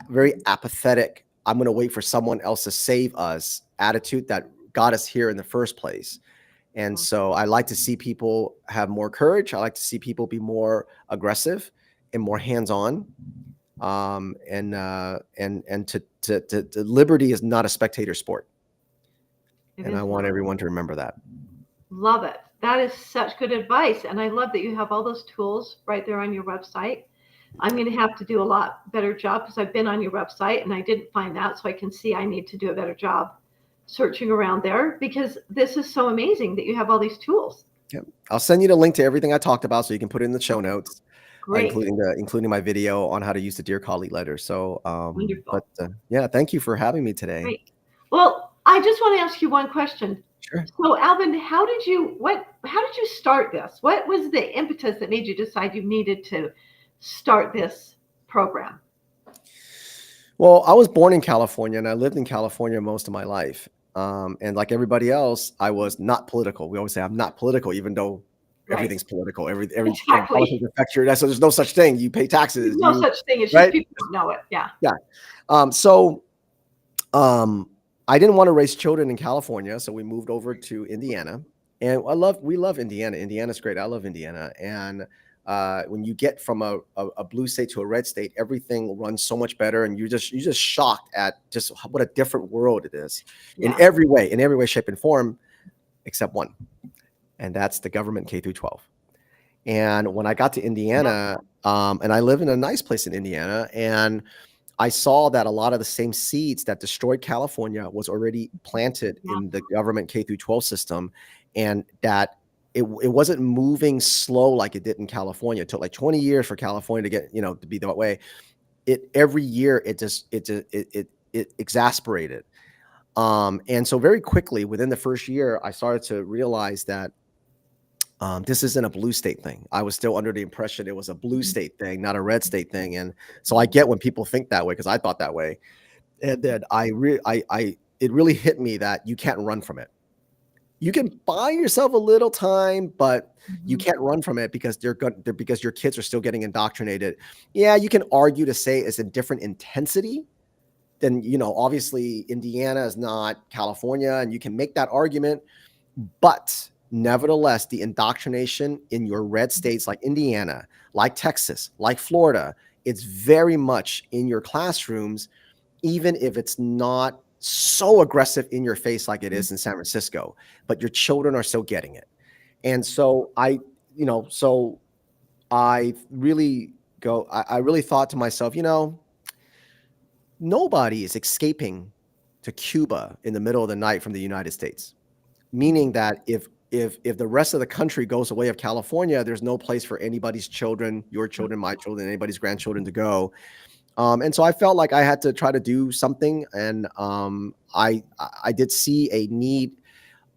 very apathetic, I'm going to wait for someone else to save us attitude that got us here in the first place. And so I like to see people have more courage. I like to see people be more aggressive and more hands-on. And liberty is not a spectator sport. And I want everyone to remember that. Love it. That is such good advice. And I love that you have all those tools right there on your website. I'm going to have to do a lot better job, because I've been on your website and I didn't find that. So I can see I need to do a better job searching around there, because this is so amazing that you have all these tools. Yeah. I'll send you the link to everything I talked about so you can put it in the show notes, Great. including my video on how to use the Dear Colleague letter. So, wonderful. But thank you for having me today. Great. Well, I just want to ask you one question. Sure. So, Alvin, how did you start this? What was the impetus that made you decide you needed to start this program? Well, I was born in California and I lived in California most of my life. And like everybody else, I was not political. We always say I'm not political, even though everything's political. Every politics affects your. So there's no such thing. You pay taxes. There's no such thing. It's just people don't know it. Yeah. Yeah. I didn't want to raise children in California, so we moved over to Indiana. And we love Indiana. Indiana's great. I love Indiana. And when you get from a blue state to a red state, everything runs so much better, and you're just shocked at just what a different world it is in every way, shape, and form, except one, and that's the government K through 12. And when I got to Indiana, and I live in a nice place in Indiana, and I saw that a lot of the same seeds that destroyed California was already planted in the government K through 12 system, and that it wasn't moving slow like it did in California. It took like 20 years for California to get, to be that way. Every year it exasperated. And so very quickly within the first year, I started to realize that this isn't a blue state thing. I was still under the impression it was a blue state thing, not a red state thing. And so I get when people think that way because I thought that way. And then it really hit me that you can't run from it. You can buy yourself a little time, but you Mhm. can't run from it because because your kids are still getting indoctrinated. Yeah, you can argue to say it's in different intensity. Then obviously Indiana is not California, and you can make that argument. But nevertheless, the indoctrination in your red states like Indiana, like Texas, like Florida, it's very much in your classrooms, even if it's not so aggressive in your face like it is in San Francisco, but your children are still getting it. And so I really I really thought to myself, nobody is escaping to Cuba in the middle of the night from the United States. Meaning that if the rest of the country goes the way of California, there's no place for anybody's children, your children, my children, anybody's grandchildren to go. And so I felt like I had to try to do something, and I did see a need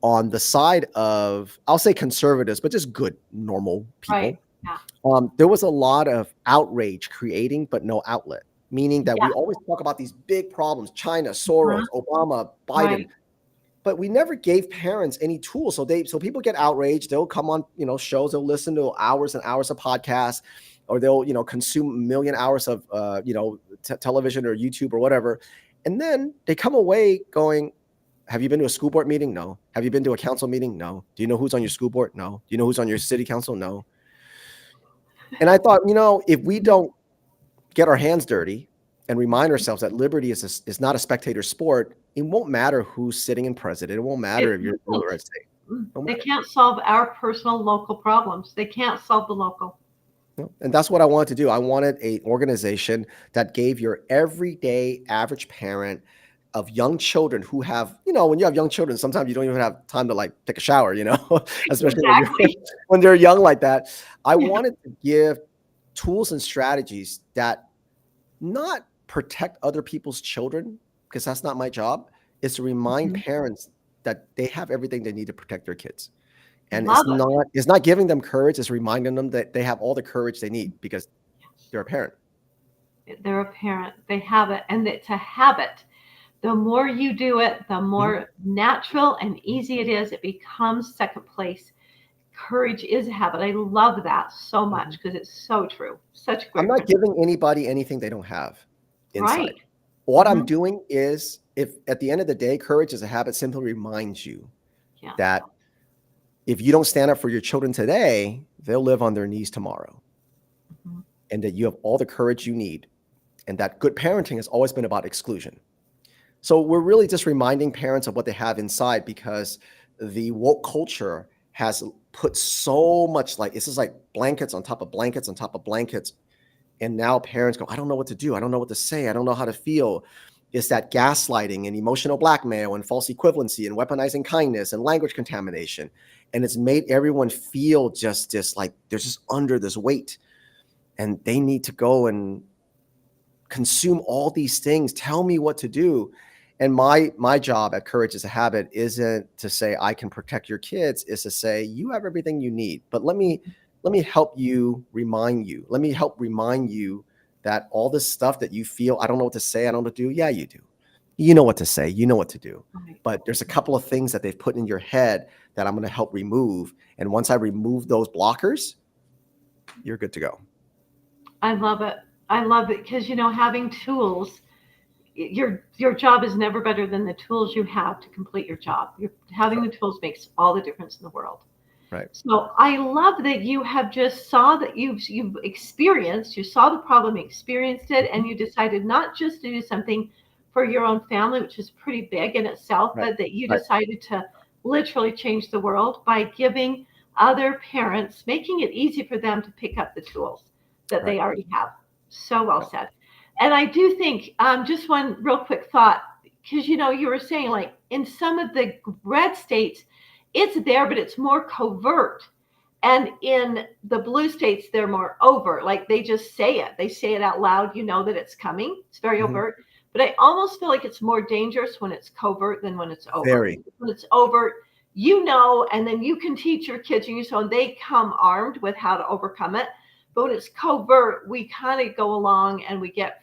on the side of, I'll say conservatives, but just good, normal Right. people. Yeah. There was a lot of outrage creating, but no outlet. Meaning that Yeah. we always talk about these big problems: China, Soros, Uh-huh. Obama, Biden, Right. but we never gave parents any tools. So people get outraged. They'll come on, shows. They'll listen to hours and hours of podcasts, or they'll, consume a million hours of, television or YouTube or whatever. And then they come away going, have you been to a school board meeting? No. Have you been to a council meeting? No. Do you know who's on your school board? No. Do you know who's on your city council? No. And I thought, if we don't get our hands dirty and remind ourselves that liberty is not a spectator sport, it won't matter who's sitting in president. It won't It matter if you're won't. ruler of state. It won't They matter. can't solve our personal local problems. They can't solve the local. And that's what I wanted to do. I wanted an organization that gave your everyday average parent of young children who have, when you have young children, sometimes you don't even have time to like take a shower, especially Exactly. when they're young like that. I wanted to give tools and strategies that not protect other people's children, because that's not my job, is to remind Mhm. parents that they have everything they need to protect their kids. And Love it. it's not giving them courage, it's reminding them that they have all the courage they need because they're a parent. They're a parent. They have it. And it's a habit. The more you do it, the Mhm. more natural and easy it is. It becomes second place. Courage is a habit. I love that so much Mhm. because it's so true. Such a I'm great not principle. giving anybody anything they don't have inside. Right. What I'm Hmm. doing is, if at the end of the day, courage is a habit, simply reminds you Yeah. that if you don't stand up for your children today, they'll live on their knees tomorrow, Mhm. and that you have all the courage you need, and that good parenting has always been about exclusion. So we're really just reminding parents of what they have inside, because the woke culture has put so much, like, it's just like blankets on top of blankets on top of blankets. And now parents go, I don't know what to do. I don't know what to say. I don't know how to feel. It's that gaslighting and emotional blackmail and false equivalency and weaponizing kindness and language contamination. And it's made everyone feel just like they're just under this weight, and they need to go and consume all these things. Tell me what to do. And my job at Courage is a Habit isn't to say I can protect your kids, is to say you have everything you need. But let me help you, remind you. Let me help remind you that all this stuff that you feel, I don't know what to say, I don't know what to do. Yeah, you do. You know what to say, you know what to do. Right. But there's a couple of things that they've put in your head that I'm going to help remove. And once I remove those blockers, you're good to go. I love it. I love it because having tools, your job is never better than the tools you have to complete your job. Having the tools makes all the difference in the world. Right. So I love that you have just saw that you've experienced, you saw the problem, experienced it, and you decided not just to do something for your own family, which is pretty big in itself, Right. but that you Right. decided to literally change the world by giving other parents, making it easy for them to pick up the tools that Right. they already have. So well Right. said. And I do think just one real quick thought, because you were saying like in some of the red states, it's there, but it's more covert. And in the blue states, they're more overt. Like they just say it. They say it out loud. You know that it's coming. It's very Mhm. overt. but I almost feel like it's more dangerous when it's covert than when it's overt. Very. When it's overt, and then you can teach your kids, and they come armed with how to overcome it. But when it's covert, we kind of go along and we get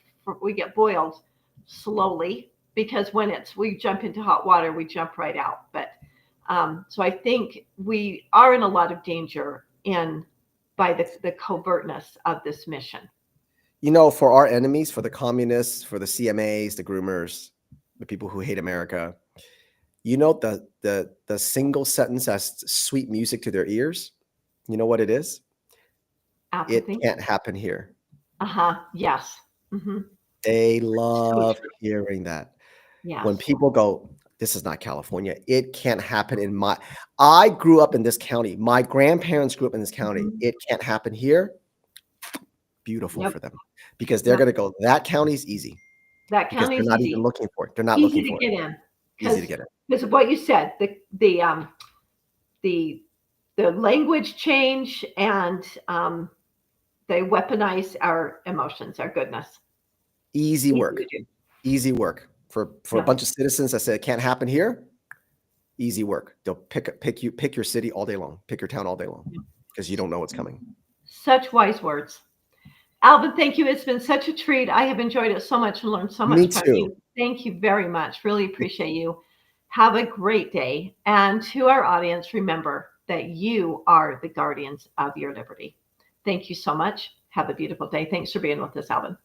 boiled slowly, because when we jump into hot water, we jump right out. But so I think we are in a lot of danger by the covertness of this mission. For our enemies, for the communists, for the CMAs, the groomers, the people who hate America, the single sentence has sweet music to their ears. You know what it is? Apathy. It can't happen here. Yes. Mm-hmm. They love hearing that. Yes. When people go, this is not California. It can't happen I grew up in this county. My grandparents grew up in this county. Mm-hmm. It can't happen here. Beautiful Yep. for them, because they're going to go, that county's easy. That Because county's they're not easy. even looking for it. They're not Easy looking for to it. get in. Easy to get in. Because of what you said, the language change, and they weaponize our emotions, our goodness. Easy work. Easy work for a bunch of citizens that say it can't happen here. Easy work. They'll pick your city all day long, pick your town all day long, because you don't know what's coming. Such wise words. Alvin, thank you. It's been such a treat. I have enjoyed it so much and learned so much. Me too. Thank you very much. Really appreciate you. Have a great day. And to our audience, remember that you are the guardians of your liberty. Thank you so much. Have a beautiful day. Thanks for being with us, Alvin.